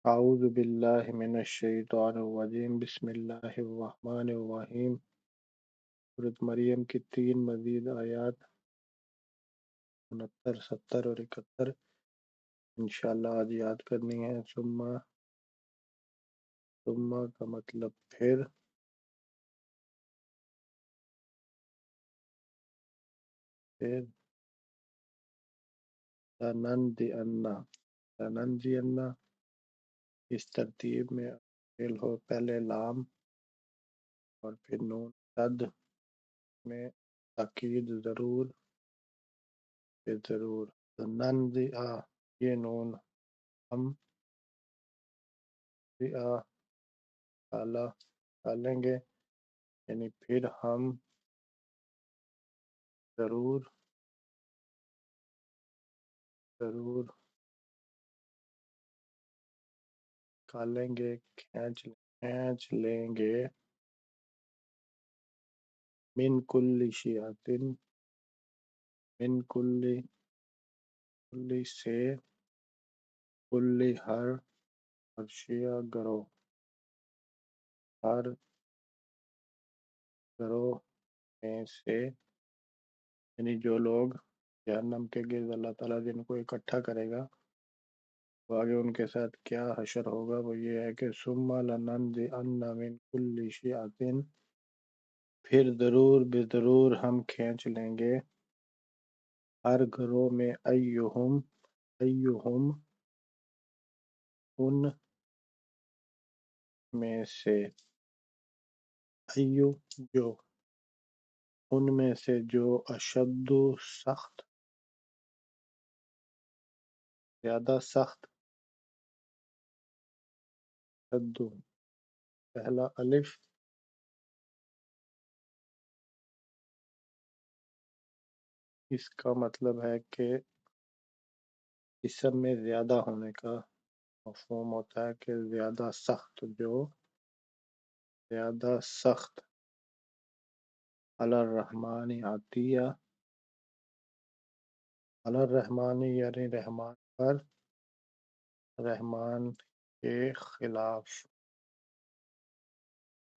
اعوذ باللہ من الشیطان الرجیم بسم اللہ الرحمن الرحیم۔ سورۃ مریم کی 3 مزید آیات 69، 70 اور 71 انشاءاللہ آج یاد کرنی ہے۔ ثم کا مطلب پھر لننذئن اس ترتیب میں فعل ہو، پہلے لام اور پھر نون صد میں تاکید ضرور، پھر ضرور ننزع، یہ نون ہم ڈالیں گے، یعنی پھر ہم ضرور نکالیں گے، کھینچ لیں گے، من کل شیعۃ، من کل سے، کل ہر، اور شیعہ گروہ، ہر گروہ میں سے، یعنی جو لوگ جہنم کے گرد اللہ تعالیٰ جن کو اکٹھا کرے گا، تو آگے ان کے ساتھ کیا حشر ہوگا، وہ یہ ہے کہ ثم لننزعن من کل شیعۃ، پھر ضرور بے ضرور ہم کھینچ لیں گے ہر گروہ میں، ایہم ان میں سے، ایو جو، ان میں سے جو اشد سخت، زیادہ سخت، شد پہلا الف اس کا مطلب ہے کہ اسم میں زیادہ ہونے کا مفہوم ہوتا ہے، کہ زیادہ سخت، جو زیادہ سخت، علی الرحمن عطیہ، علی الرحمن یعنی رحمان پر، رحمان کے خلاف،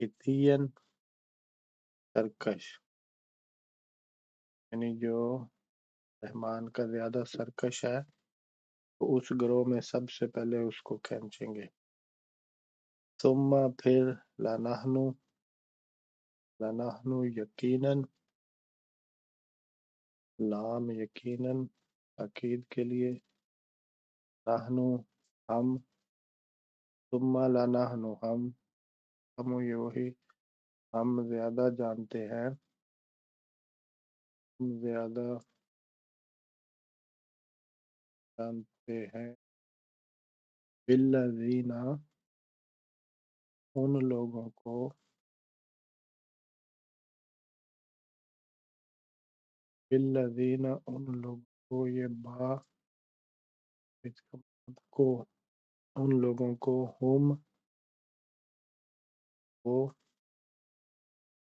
عطین سرکش، یعنی جو رحمان کا زیادہ سرکش ہے، تو اس گروہ میں سب سے پہلے اس کو کھینچیں گے۔ ثم پھر لنحن یقیناً، لام یقیناً تاکید کے لیے، نحن ہم، ثم لنحن ہم یہ وہی، ہم زیادہ جانتے ہیں، ہم زیادہ جانتے ہیں، بالذین ان لوگوں کو، بالذین ان لوگوں کو، یہ با اس کا مطلب کو، ان لوگوں کو، ہم وہ،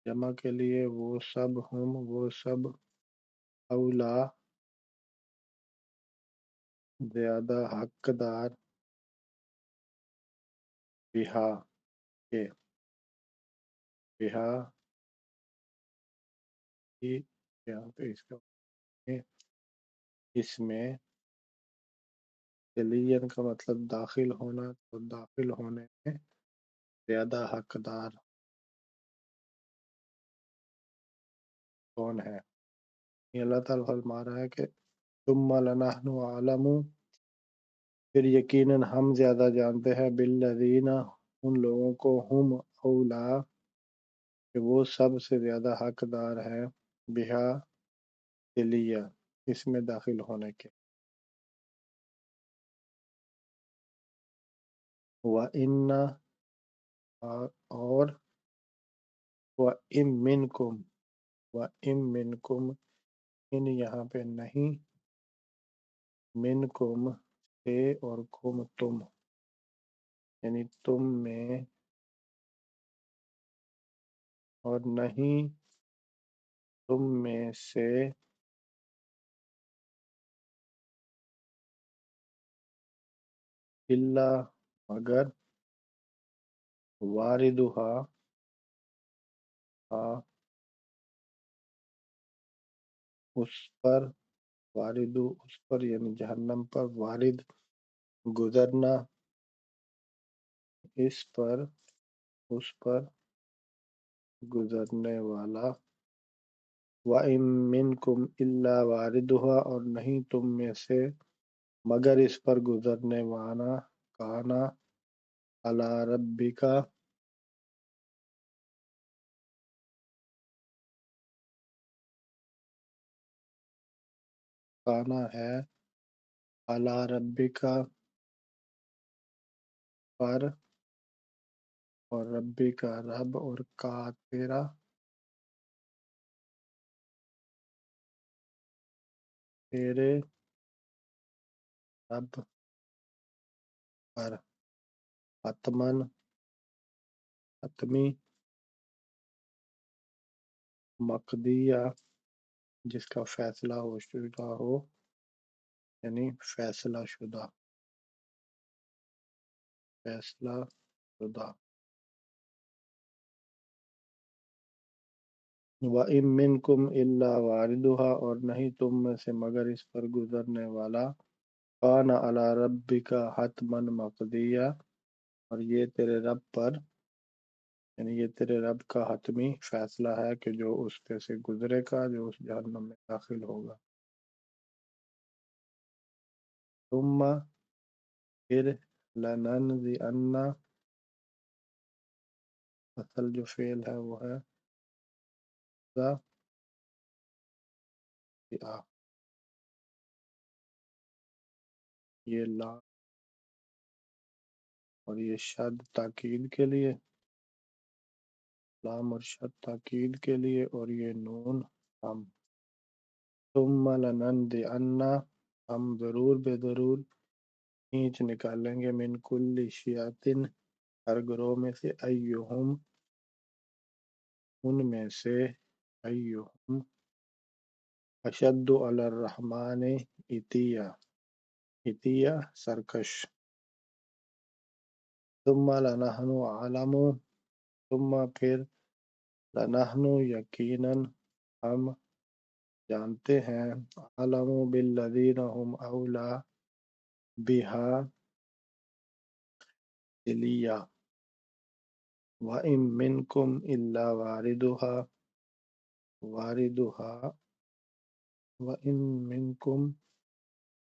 جمع کے لیے وہ سب، ہم وہ سب، اولا زیادہ حقدار، بہا کے، بہا ہی، یہاں پہ اس کا اس میں دلین کا مطلب داخل ہونا، تو داخل ہونے میں زیادہ حقدار کون ہے؟ یہ اللہ تعالیٰ فرما رہا ہے کہ ثم لنحن اعلم، پھر یقیناً ہم زیادہ جانتے ہیں، بالذین ان لوگوں کو، ہم اولا کہ وہ سب سے زیادہ حقدار ہے، بہا دلیہ اس میں داخل ہونے کے۔ وَإِنَّ اور وَإِن مِّنکم، وَإِن مِّنکم ان یہاں پہ نہیں، منکم سے، اور کم تم، یعنی تم میں، اور نہیں تم میں سے، الا مگر واردھا اس پر، واردو اس پر یعنی جہنم پر، وارد گزرنا، اس پر اس پر گزرنے والا، وَإِن مِّنكُمْ إِلَّا وَارِدُهَا اور نہیں تم میں سے مگر اس پر گزرنے والا، کانا علی ربک کانا ہے، علی ربک پر، اور ربی کا رب، اور کا تیرا، تیرے رب پر، حتمن حتمی، مقدیہ جس کا فیصلہ ہو شدہ ہو، یعنی فیصلہ شدہ، فیصلہ شدہ۔ وَإِن مِّنكُمْ إِلَّا وَارِدُهَا اور نہیں تم میں سے مگر اس پر گزرنے والا، کان علی ربک حتمن مقدیہ اور یہ تیرے رب پر، یعنی یہ تیرے رب کا حتمی فیصلہ ہے کہ جو اس پہ سے گزرے گا، جو اس جہنم میں داخل ہوگا۔ ثم پھر لننزعن، اصل جو فعل ہے وہ ہے ذا، یہ لا اور یہ شد تاکید کے لیے، لام اور شد تاکید کے لیے، اور یہ نون ہم، ثم لننزعن ہم ضرور بے ضرور کھینچ نکالیں گے، من کل شیعۃ ہر گروہ میں سے، ایہم ان میں سے، ایہم اشد علی الرحمن عتیہ، عتیہ سرکش، ثم لنحن اعلم ثم پھر لنحن یقیناً ہم جانتے ہیں، اعلم بالذین هم اولی بہا صلیہ، وَإِن مِّنكُمْ إِلَّا وَارِدُهَا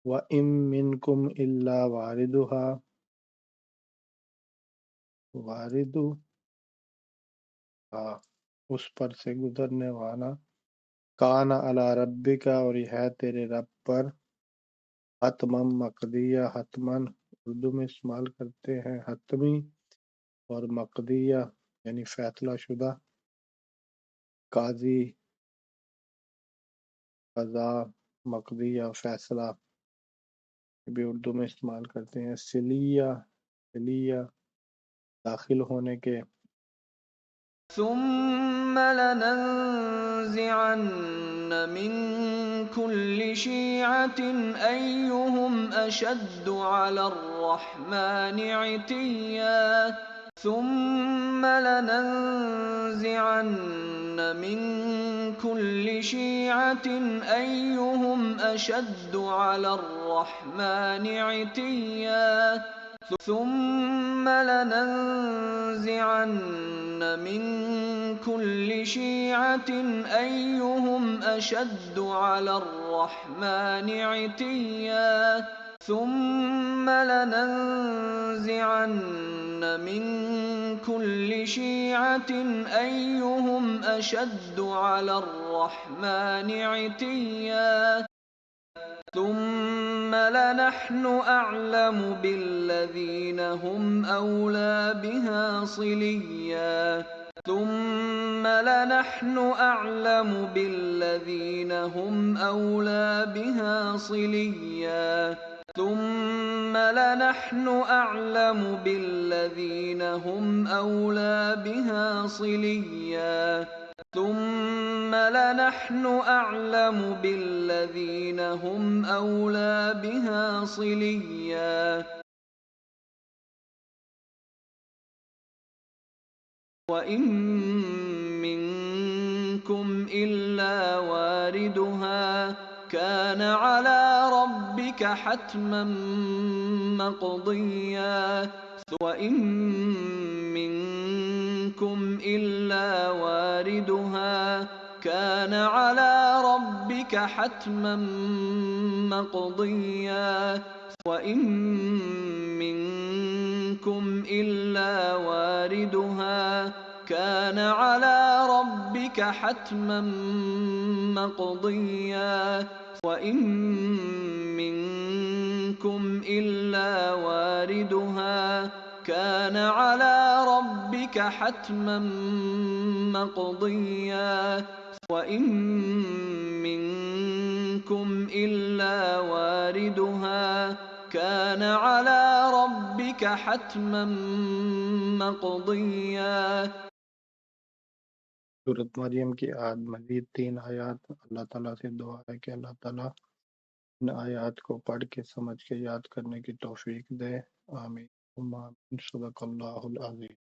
وَإِن مِّنكُمْ إِلَّا وَارِدُهَا واردها اس پر سے گزرنے والا، کان علی ربک اور یہ ہے تیرے رب پر، حتمم مقدیہ حتمن اردو میں استعمال کرتے ہیں حتمی، اور مقدیہ یعنی فیصلہ شدہ، قاضی قضا، مقدیہ فیصلہ بھی اردو میں استعمال کرتے ہیں، صلیہ صلیہ داخل ہونے کے، ثم لننزعن من كل شيعة أيهم أشد على الرحمن عتيا ثم لننزعن من كل شيعة أيهم أشد على الرحمن عتيا ثم لننزعن من كل شيعة أيهم أشد على الرحمن عتيا ثم لننزعن من كل شيعة أيهم أشد على الرحمن عتيا ثم لنحن أعلم بالذين هم أولى بها صليا ثم لنحن أعلم بالذين هم أولى بها صليا ثم لنحن أعلم بالذين هم أولى بها صليا ثم لنحن أعلم بالذين هم أولى بها صليا وَإِن مِّنكُمْ إِلَّا وَارِدُهَا كَانَ عَلَىٰ رَبِّكَ حَتْمًا مَّقْضِيًّا وَإِن مِّنكُمْ إِلَّا وَارِدُهَا كَانَ عَلَىٰ رَبِّكَ حَتْمًا مَّقْضِيًّا وَإِن مِّنكُمْ إِلَّا وَارِدُهَا كَانَ عَلَىٰ رَبِّكَ حَتْمًا مَّقْضِيًّا وَإِن مِّنكُمْ إِلَّا وَارِدُهَا كَانَ عَلَىٰ رَبِّكَ حَتْمًا مَّقْضِيًّا وَإِن مِّنكُمْ إِلَّا وَارِدُهَا كَانَ عَلَىٰ رَبِّكَ حَتْمًا مَّقْضِيًّا۔ صورت مریم کی مزید 3 آیات۔ اللہ تعالیٰ سے دعا ہے کہ اللہ تعالیٰ ان آیات کو پڑھ کے سمجھ کے یاد کرنے کی توفیق دے۔ آمین ثم آمین۔ صدق اللہ العظیم۔